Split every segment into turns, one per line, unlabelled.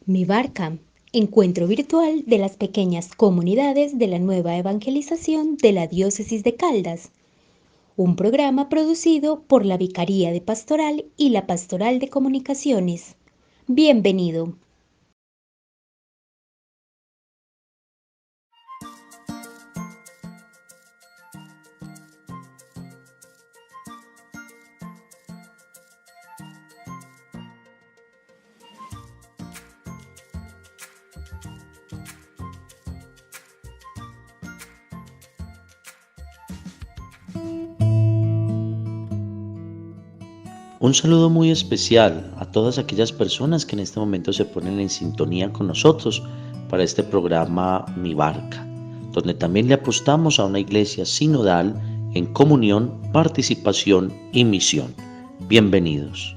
Mi Barca, encuentro virtual de las pequeñas comunidades de la nueva evangelización de la Diócesis de Caldas, un programa producido por la Vicaría de Pastoral y la Pastoral de Comunicaciones. Bienvenido.
Un saludo muy especial a todas aquellas personas que en este momento se ponen en sintonía con nosotros para este programa Mi Barca, donde también le apostamos a una iglesia sinodal en comunión, participación y misión. Bienvenidos.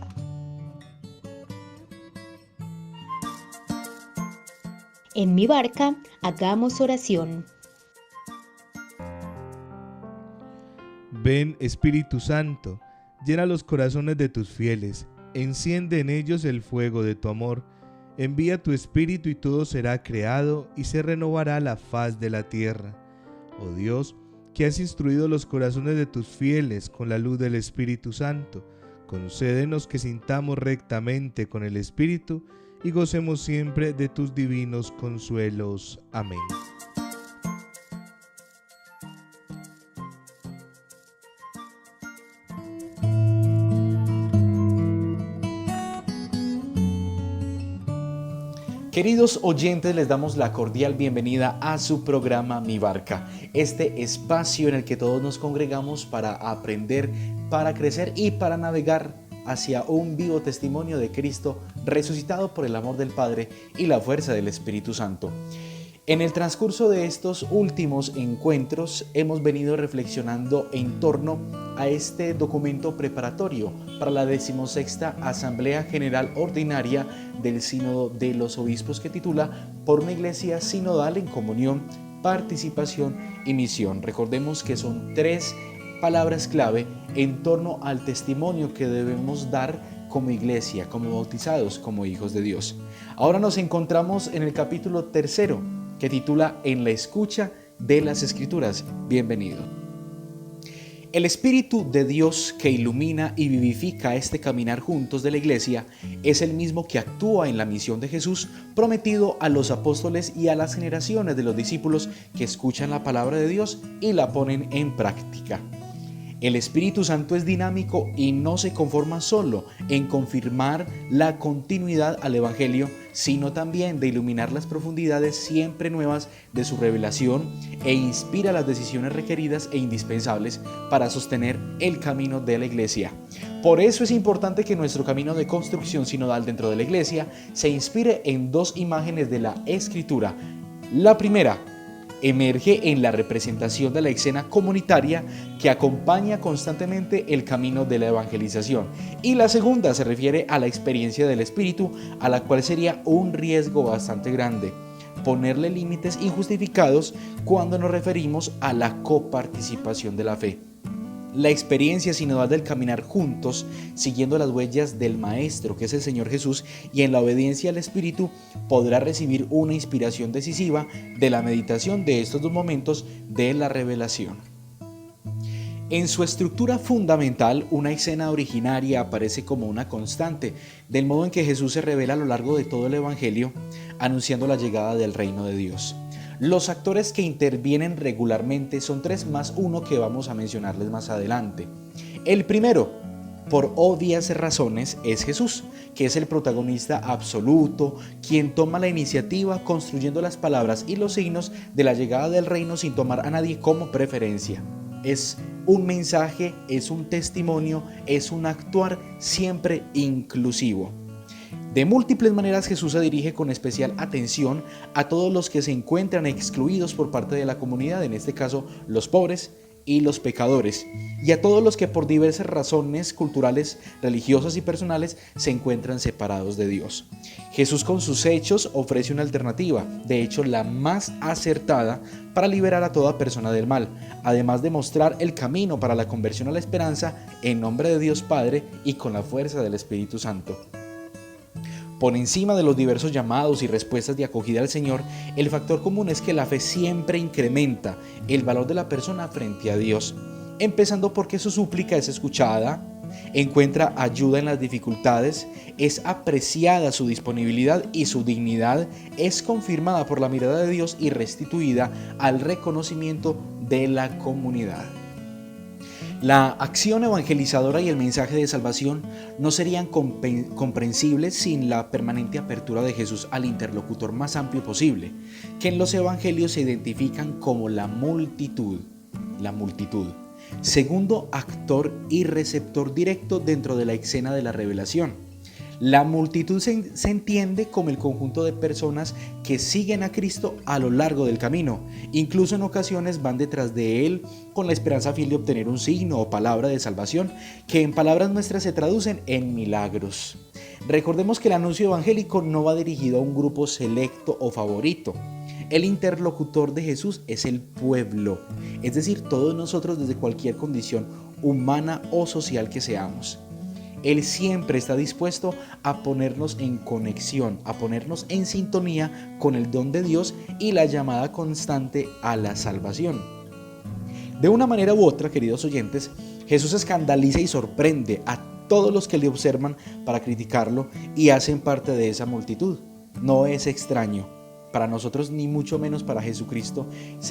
En Mi Barca, hagamos oración.
Ven, Espíritu Santo, llena los corazones de tus fieles, enciende en ellos el fuego de tu amor. Envía tu Espíritu y todo será creado y se renovará la faz de la tierra. Oh Dios, que has instruido los corazones de tus fieles con la luz del Espíritu Santo, concédenos que sintamos rectamente con el Espíritu y gocemos siempre de tus divinos consuelos. Amén.
Queridos oyentes, les damos la cordial bienvenida a su programa Mi Barca, este espacio en el que todos nos congregamos para aprender, para crecer y para navegar hacia un vivo testimonio de Cristo resucitado por el amor del Padre y la fuerza del Espíritu Santo. En el transcurso de estos últimos encuentros hemos venido reflexionando en torno a este documento preparatorio para la 16ª Asamblea General Ordinaria del Sínodo de los Obispos, que titula Por una Iglesia Sinodal en Comunión, Participación y Misión. Recordemos que son 3 palabras clave en torno al testimonio que debemos dar como iglesia, como bautizados, como hijos de Dios. Ahora nos encontramos en el capítulo 3, que titula En la escucha de las Escrituras. Bienvenido. El Espíritu de Dios que ilumina y vivifica este caminar juntos de la Iglesia es el mismo que actúa en la misión de Jesús prometido a los apóstoles y a las generaciones de los discípulos que escuchan la palabra de Dios y la ponen en práctica. El Espíritu Santo es dinámico y no se conforma solo en confirmar la continuidad al Evangelio, sino también de iluminar las profundidades siempre nuevas de su revelación e inspira las decisiones requeridas e indispensables para sostener el camino de la Iglesia. Por eso es importante que nuestro camino de construcción sinodal dentro de la Iglesia se inspire en 2 imágenes de la Escritura. La primera emerge en la representación de la escena comunitaria que acompaña constantemente el camino de la evangelización, y la segunda se refiere a la experiencia del Espíritu, a la cual sería un riesgo bastante grande ponerle límites injustificados cuando nos referimos a la coparticipación de la fe. La experiencia sinodal del caminar juntos, siguiendo las huellas del Maestro, que es el Señor Jesús, y en la obediencia al Espíritu, podrá recibir una inspiración decisiva de la meditación de estos 2 momentos de la revelación. En su estructura fundamental, una escena originaria aparece como una constante del modo en que Jesús se revela a lo largo de todo el Evangelio, anunciando la llegada del reino de Dios. Los actores que intervienen regularmente son 3 más 1 que vamos a mencionarles más adelante. El primero, por obvias razones, es Jesús, que es el protagonista absoluto, quien toma la iniciativa construyendo las palabras y los signos de la llegada del reino sin tomar a nadie como preferencia. Es un mensaje, es un testimonio, es un actuar siempre inclusivo. De múltiples maneras Jesús se dirige con especial atención a todos los que se encuentran excluidos por parte de la comunidad, en este caso los pobres y los pecadores, y a todos los que por diversas razones culturales, religiosas y personales se encuentran separados de Dios. Jesús con sus hechos ofrece una alternativa, de hecho la más acertada, para liberar a toda persona del mal, además de mostrar el camino para la conversión a la esperanza en nombre de Dios Padre y con la fuerza del Espíritu Santo. Por encima de los diversos llamados y respuestas de acogida al Señor, el factor común es que la fe siempre incrementa el valor de la persona frente a Dios, empezando porque su súplica es escuchada, encuentra ayuda en las dificultades, es apreciada su disponibilidad y su dignidad es confirmada por la mirada de Dios y restituida al reconocimiento de la comunidad. La acción evangelizadora y el mensaje de salvación no serían comprensibles sin la permanente apertura de Jesús al interlocutor más amplio posible, que en los evangelios se identifican como la multitud, segundo actor y receptor directo dentro de la escena de la revelación. La multitud se entiende como el conjunto de personas que siguen a Cristo a lo largo del camino. Incluso en ocasiones van detrás de Él con la esperanza fiel de obtener un signo o palabra de salvación, que en palabras nuestras se traducen en milagros. Recordemos que el anuncio evangélico no va dirigido a un grupo selecto o favorito. El interlocutor de Jesús es el pueblo, es decir, todos nosotros desde cualquier condición humana o social que seamos. Él siempre está dispuesto a ponernos en conexión, a ponernos en sintonía con el don de Dios y la llamada constante a la salvación. De una manera u otra, queridos oyentes, Jesús escandaliza y sorprende a todos los que le observan para criticarlo y hacen parte de esa multitud. No es extraño para nosotros, ni mucho menos para Jesucristo,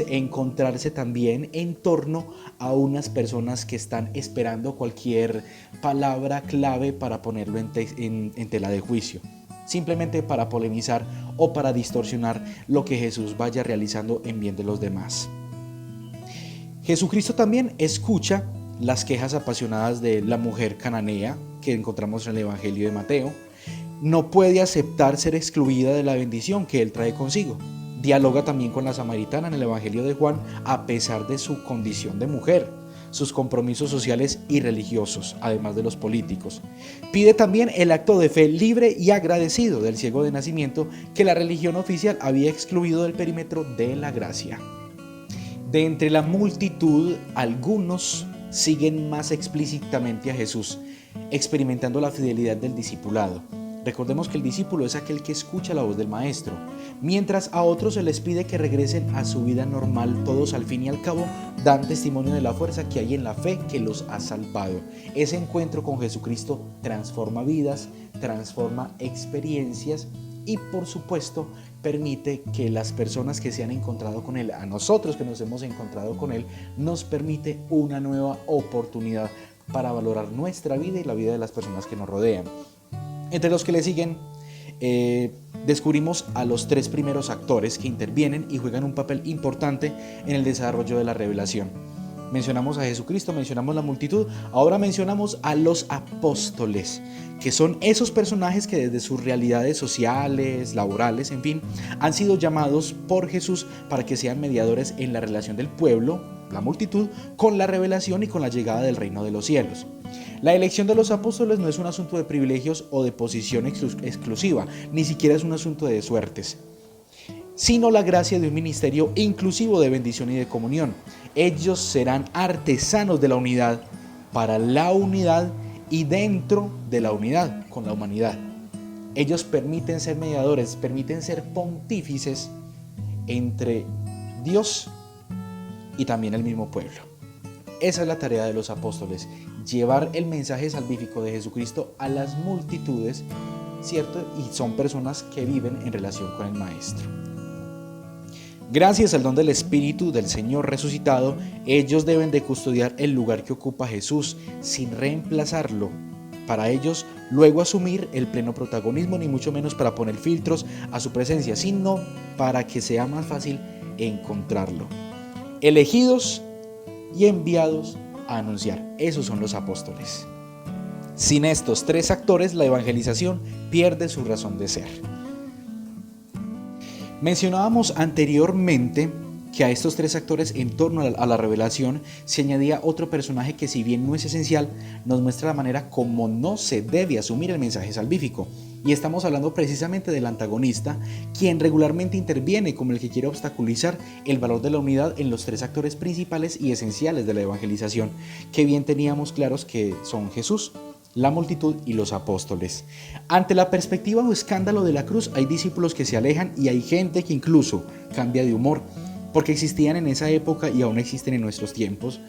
encontrarse también en torno a unas personas que están esperando cualquier palabra clave para ponerlo en tela de juicio, simplemente para polemizar o para distorsionar lo que Jesús vaya realizando en bien de los demás. Jesucristo también escucha las quejas apasionadas de la mujer cananea que encontramos en el Evangelio de Mateo. No puede aceptar ser excluida de la bendición que Él trae consigo. Dialoga también con la samaritana en el Evangelio de Juan a pesar de su condición de mujer, sus compromisos sociales y religiosos, además de los políticos. Pide también el acto de fe libre y agradecido del ciego de nacimiento que la religión oficial había excluido del perímetro de la gracia. De entre la multitud, algunos siguen más explícitamente a Jesús, experimentando la fidelidad del discipulado. Recordemos que el discípulo es aquel que escucha la voz del maestro, mientras a otros se les pide que regresen a su vida normal. Todos al fin y al cabo dan testimonio de la fuerza que hay en la fe que los ha salvado. Ese encuentro con Jesucristo transforma vidas, transforma experiencias y por supuesto permite que las personas que se han encontrado con Él, a nosotros que nos hemos encontrado con Él, nos permite una nueva oportunidad para valorar nuestra vida y la vida de las personas que nos rodean. Entre los que le siguen, descubrimos a los tres primeros actores que intervienen y juegan un papel importante en el desarrollo de la revelación. Mencionamos a Jesucristo, mencionamos la multitud, ahora mencionamos a los apóstoles, que son esos personajes que desde sus realidades sociales, laborales, en fin, han sido llamados por Jesús para que sean mediadores en la relación del pueblo, la multitud, con la revelación y con la llegada del reino de los cielos. La elección de los apóstoles no es un asunto de privilegios o de posición exclusiva, ni siquiera es un asunto de suertes, sino la gracia de un ministerio inclusivo de bendición y de comunión. Ellos serán artesanos de la unidad, para la unidad y dentro de la unidad con la humanidad. Ellos permiten ser mediadores, permiten ser pontífices entre Dios y también el mismo pueblo. Esa es la tarea de los apóstoles, llevar el mensaje salvífico de Jesucristo a las multitudes, ¿cierto? Y son personas que viven en relación con el Maestro. Gracias al don del Espíritu del Señor resucitado, ellos deben de custodiar el lugar que ocupa Jesús sin reemplazarlo. Para ellos, luego asumir el pleno protagonismo, ni mucho menos para poner filtros a su presencia, sino para que sea más fácil encontrarlo. Elegidos y enviados a anunciar. Esos son los apóstoles. Sin estos tres actores, la evangelización pierde su razón de ser. Mencionábamos anteriormente que a estos tres actores en torno a la revelación se añadía otro personaje que, si bien no es esencial, nos muestra la manera como no se debe asumir el mensaje salvífico. Y estamos hablando precisamente del antagonista, quien regularmente interviene como el que quiere obstaculizar el valor de la unidad en los tres actores principales y esenciales de la evangelización, que bien teníamos claros que son Jesús, la multitud y los apóstoles. Ante la perspectiva o escándalo de la cruz, hay discípulos que se alejan y hay gente que incluso cambia de humor, porque existían en esa época y aún existen en nuestros tiempos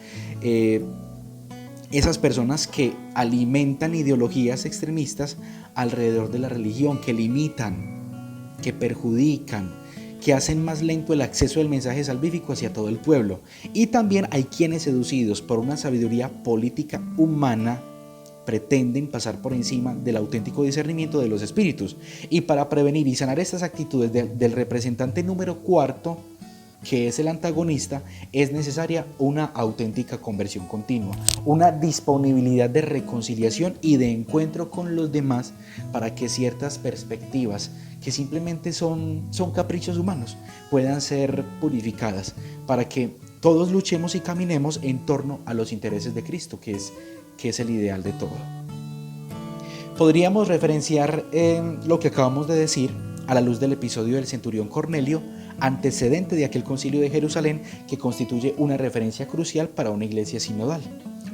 esas personas que alimentan ideologías extremistas alrededor de la religión, que limitan, que perjudican, que hacen más lento el acceso del mensaje salvífico hacia todo el pueblo. Y también hay quienes, seducidos por una sabiduría política humana, pretenden pasar por encima del auténtico discernimiento de los espíritus. Y para prevenir y sanar estas actitudes del representante número 4, que es el antagonista, es necesaria una auténtica conversión continua, una disponibilidad de reconciliación y de encuentro con los demás, para que ciertas perspectivas que simplemente son caprichos humanos puedan ser purificadas, para que todos luchemos y caminemos en torno a los intereses de Cristo, que es el ideal de todo. Podríamos referenciar lo que acabamos de decir a la luz del episodio del centurión Cornelio, antecedente de aquel concilio de Jerusalén, que constituye una referencia crucial para una iglesia sinodal.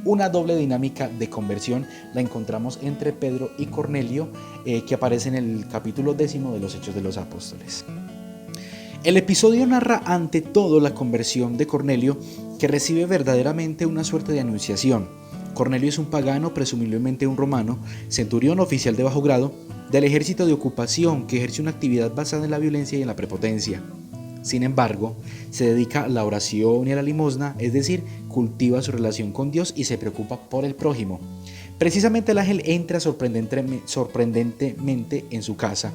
Una doble dinámica de conversión la encontramos entre Pedro y Cornelio, que aparece en el capítulo 10 de los Hechos de los Apóstoles. El episodio narra ante todo la conversión de Cornelio, que recibe verdaderamente una suerte de anunciación. Cornelio es un pagano, presumiblemente un romano, centurión oficial de bajo grado, del ejército de ocupación, que ejerce una actividad basada en la violencia y en la prepotencia. Sin embargo, se dedica a la oración y a la limosna, es decir, cultiva su relación con Dios y se preocupa por el prójimo. Precisamente el ángel entra sorprendentemente en su casa,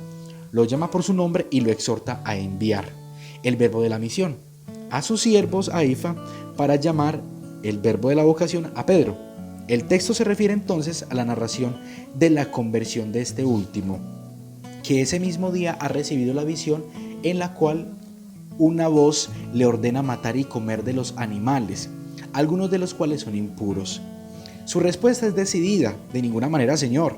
lo llama por su nombre y lo exhorta a enviar el verbo de la misión a sus siervos a Ifa, para llamar el verbo de la vocación a Pedro. El texto se refiere entonces a la narración de la conversión de este último, que ese mismo día ha recibido la visión en la cual una voz le ordena matar y comer de los animales, algunos de los cuales son impuros. Su respuesta es decidida: de ninguna manera, Señor.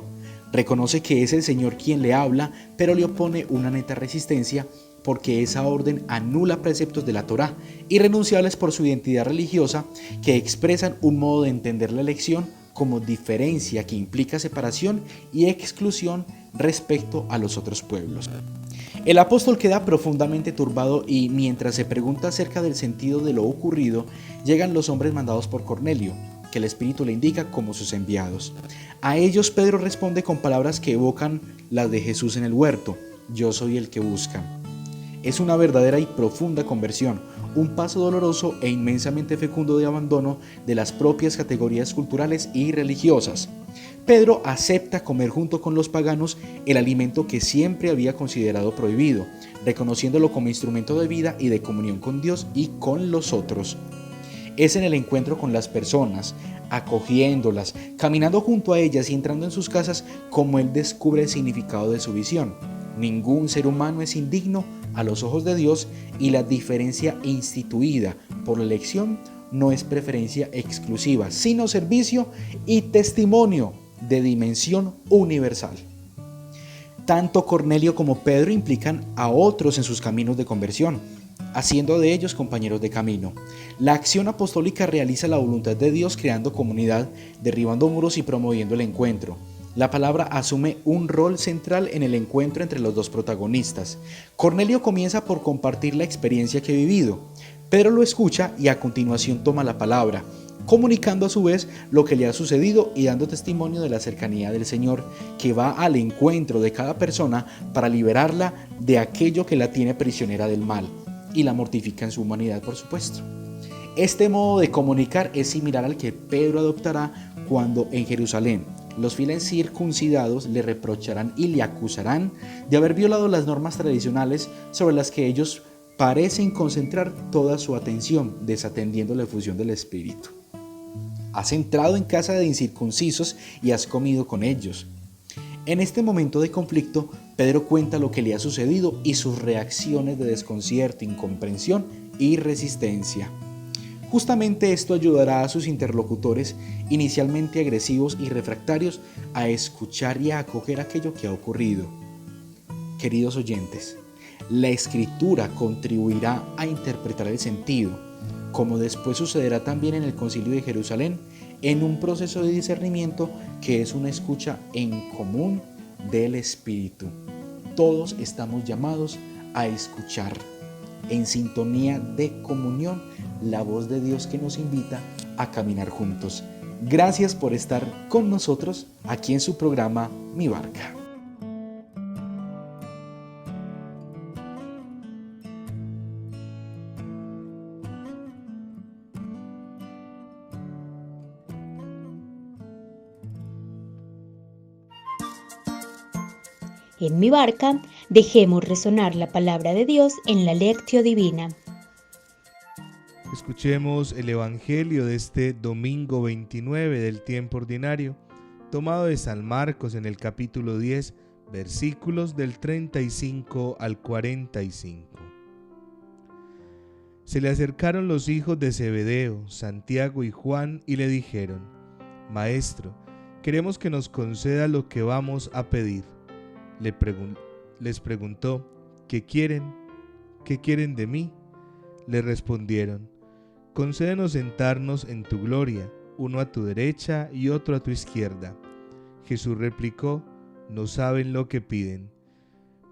Reconoce que es el Señor quien le habla, pero le opone una neta resistencia, porque esa orden anula preceptos de la Torá, irrenunciables por su identidad religiosa, que expresan un modo de entender la elección como diferencia que implica separación y exclusión respecto a los otros pueblos. El apóstol queda profundamente turbado y, mientras se pregunta acerca del sentido de lo ocurrido, llegan los hombres mandados por Cornelio, que el Espíritu le indica como sus enviados. A ellos Pedro responde con palabras que evocan las de Jesús en el huerto: yo soy el que buscan. Es una verdadera y profunda conversión, un paso doloroso e inmensamente fecundo de abandono de las propias categorías culturales y religiosas. Pedro acepta comer junto con los paganos el alimento que siempre había considerado prohibido, reconociéndolo como instrumento de vida y de comunión con Dios y con los otros. Es en el encuentro con las personas, acogiéndolas, caminando junto a ellas y entrando en sus casas, como él descubre el significado de su visión. Ningún ser humano es indigno a los ojos de Dios, y la diferencia instituida por la elección no es preferencia exclusiva, sino servicio y testimonio de dimensión universal. Tanto Cornelio como Pedro implican a otros en sus caminos de conversión, haciendo de ellos compañeros de camino. La acción apostólica realiza la voluntad de Dios, creando comunidad, derribando muros y promoviendo el encuentro. La palabra asume un rol central en el encuentro entre los dos protagonistas. Cornelio comienza por compartir la experiencia que ha vivido. Pedro lo escucha y a continuación toma la palabra, comunicando a su vez lo que le ha sucedido y dando testimonio de la cercanía del Señor, que va al encuentro de cada persona para liberarla de aquello que la tiene prisionera del mal y la mortifica en su humanidad, por supuesto. Este modo de comunicar es similar al que Pedro adoptará cuando en Jerusalén los fieles circuncidados le reprocharán y le acusarán de haber violado las normas tradicionales sobre las que ellos parecen concentrar toda su atención, desatendiendo la efusión del Espíritu. Has entrado en casa de incircuncisos y has comido con ellos. En este momento de conflicto, Pedro cuenta lo que le ha sucedido y sus reacciones de desconcierto, incomprensión y resistencia. Justamente esto ayudará a sus interlocutores, inicialmente agresivos y refractarios, a escuchar y a acoger aquello que ha ocurrido. Queridos oyentes, la Escritura contribuirá a interpretar el sentido, como después sucederá también en el Concilio de Jerusalén, en un proceso de discernimiento que es una escucha en común del Espíritu. Todos estamos llamados a escuchar en sintonía de comunión la voz de Dios que nos invita a caminar juntos. Gracias por estar con nosotros aquí en su programa Mi Barca.
En Mi Barca, dejemos resonar la palabra de Dios en la Lectio Divina.
Escuchemos el Evangelio de este domingo 29 del tiempo ordinario, tomado de San Marcos en el capítulo 10, versículos del 35 al 45. Se le acercaron los hijos de Zebedeo, Santiago y Juan, y le dijeron: Maestro, queremos que nos conceda lo que vamos a pedir. Les preguntó: ¿Qué quieren? ¿Qué quieren de mí? Le respondieron: Concédenos sentarnos en tu gloria, uno a tu derecha y otro a tu izquierda. Jesús replicó: No saben lo que piden.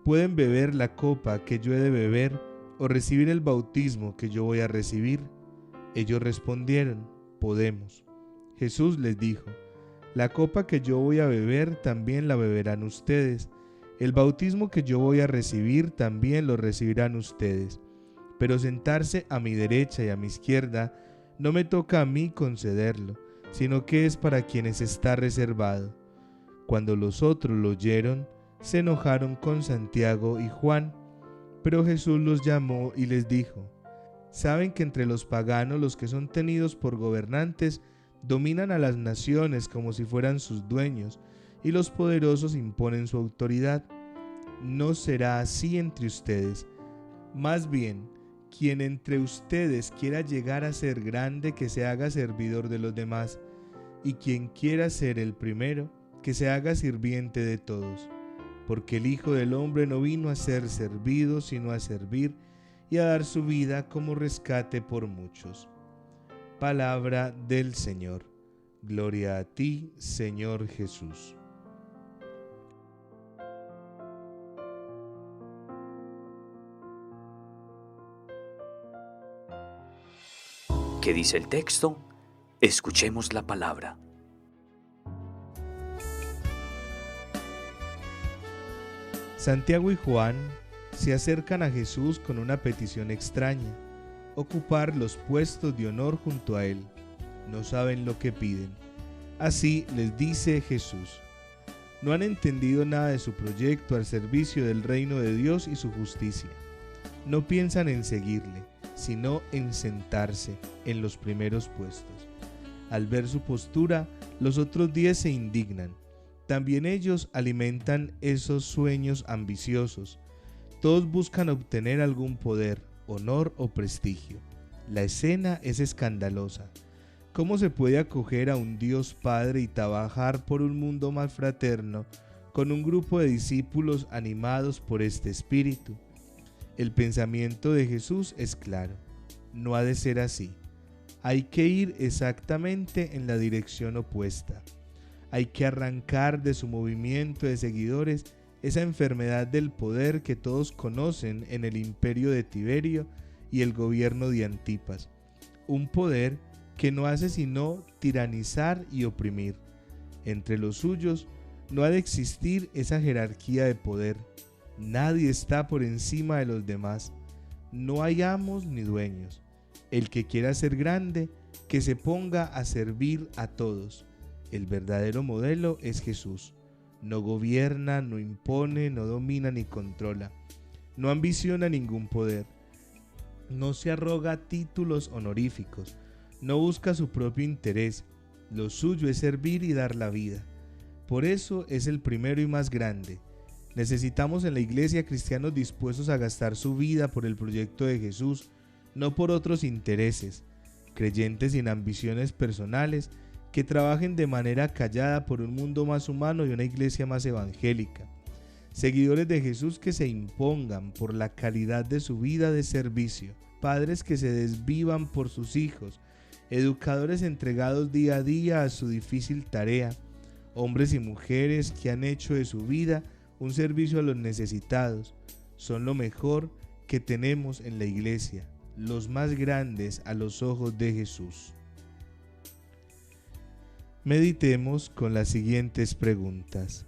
¿Pueden beber la copa que yo he de beber o recibir el bautismo que yo voy a recibir? Ellos respondieron: Podemos. Jesús les dijo: La copa que yo voy a beber también la beberán ustedes. El bautismo que yo voy a recibir también lo recibirán ustedes. Pero sentarse a mi derecha y a mi izquierda no me toca a mí concederlo, sino que es para quienes está reservado. Cuando los otros lo oyeron, se enojaron con Santiago y Juan. Pero Jesús los llamó y les dijo: ¿Saben que entre los paganos los que son tenidos por gobernantes dominan a las naciones como si fueran sus dueños, y los poderosos imponen su autoridad? No será así entre ustedes. Más bien, quien entre ustedes quiera llegar a ser grande, que se haga servidor de los demás, y quien quiera ser el primero, que se haga sirviente de todos. Porque el Hijo del Hombre no vino a ser servido, sino a servir y a dar su vida como rescate por muchos. Palabra del Señor. Gloria a ti, Señor Jesús.
¿Qué dice el texto? Escuchemos la palabra.
Santiago y Juan se acercan a Jesús con una petición extraña: ocupar los puestos de honor junto a él. No saben lo que piden. Así les dice Jesús: no han entendido nada de su proyecto al servicio del reino de Dios y su justicia. No piensan en seguirle, sino en sentarse en los primeros puestos. Al ver su postura, los otros 10 se indignan. También ellos alimentan esos sueños ambiciosos. Todos buscan obtener algún poder, honor o prestigio. La escena es escandalosa. ¿Cómo se puede acoger a un Dios Padre y trabajar por un mundo más fraterno con un grupo de discípulos animados por este espíritu? El pensamiento de Jesús es claro: no ha de ser así. Hay que ir exactamente en la dirección opuesta. Hay que arrancar de su movimiento de seguidores esa enfermedad del poder que todos conocen en el imperio de Tiberio y el gobierno de Antipas. Un poder que no hace sino tiranizar y oprimir. Entre los suyos no ha de existir esa jerarquía de poder. Nadie está por encima de los demás. No hay amos ni dueños. El que quiera ser grande, que se ponga a servir a todos. El verdadero modelo es Jesús. No gobierna, no impone, no domina ni controla. No ambiciona ningún poder. No se arroga títulos honoríficos. No busca su propio interés. Lo suyo es servir y dar la vida. Por eso es el primero y más grande. Necesitamos en la iglesia cristianos dispuestos a gastar su vida por el proyecto de Jesús, no por otros intereses, creyentes sin ambiciones personales, que trabajen de manera callada por un mundo más humano y una iglesia más evangélica. Seguidores de Jesús que se impongan por la calidad de su vida de servicio, padres que se desvivan por sus hijos educadores entregados día a día a su difícil tarea, hombres y mujeres que han hecho de su vida un servicio a los necesitados, son lo mejor que tenemos en la iglesia, los más grandes a los ojos de Jesús. Meditemos con las siguientes preguntas.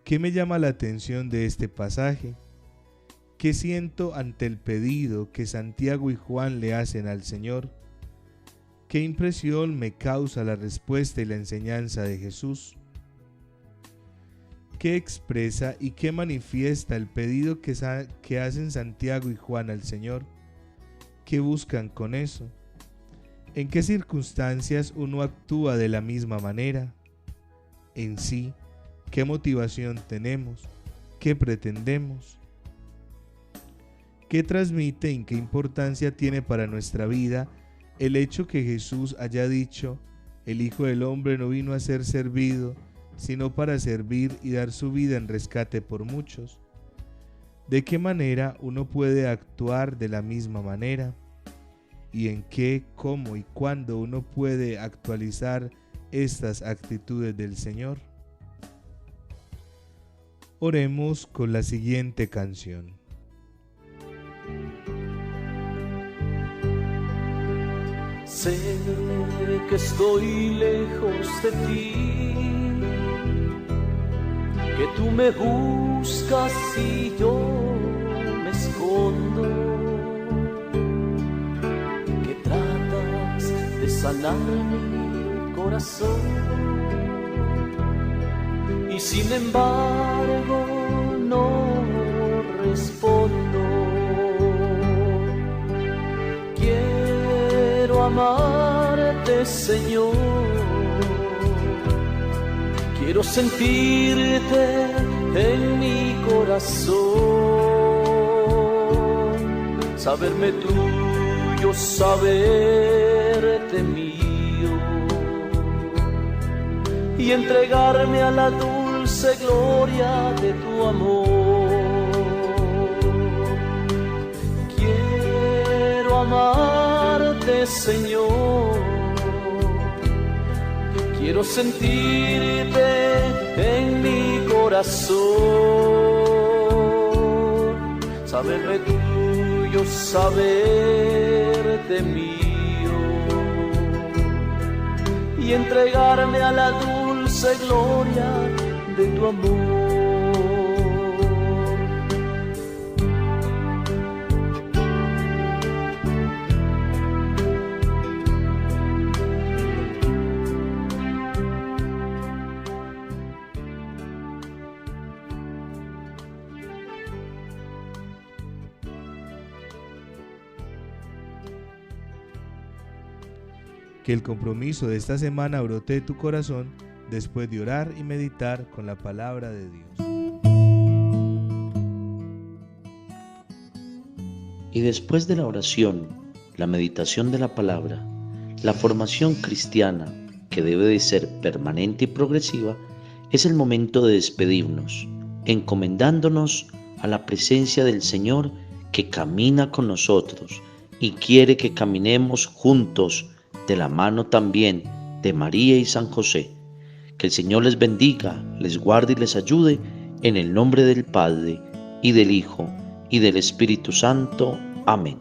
¿Qué me llama la atención de este pasaje? ¿Qué siento ante el pedido que Santiago y Juan le hacen al Señor? ¿Qué impresión me causa la respuesta y la enseñanza de Jesús? ¿Qué expresa y qué manifiesta el pedido que hacen Santiago y Juan al Señor? ¿Qué buscan con eso? ¿En qué circunstancias uno actúa de la misma manera? En sí, ¿qué motivación tenemos? ¿Qué pretendemos? ¿Qué transmite y qué importancia tiene para nuestra vida el hecho que Jesús haya dicho: el Hijo del Hombre no vino a ser servido, sino para servir y dar su vida en rescate por muchos? ¿De qué manera uno puede actuar de la misma manera? ¿Y en qué, cómo y cuándo uno puede actualizar estas actitudes del Señor? Oremos con la siguiente canción.
Sé que estoy lejos de ti, que tú me buscas y yo me escondo, que tratas de sanar mi corazón y sin embargo no respondo. Quiero amarte, Señor, quiero sentirte en mi corazón, saberme tuyo, saberte mío, y entregarme a la dulce gloria de tu amor. Quiero amarte, Señor, quiero sentirte en mi corazón, saberme tuyo, saberte mío, y entregarme a la dulce gloria de tu amor.
Que el compromiso de esta semana brote de tu corazón después de orar y meditar con la palabra de Dios.
Y después de la oración, la meditación de la palabra, la formación cristiana, que debe de ser permanente y progresiva, es el momento de despedirnos, encomendándonos a la presencia del Señor que camina con nosotros y quiere que caminemos juntos de la mano también de María y San José. Que el Señor les bendiga, les guarde y les ayude, en el nombre del Padre, y del Hijo, y del Espíritu Santo. Amén.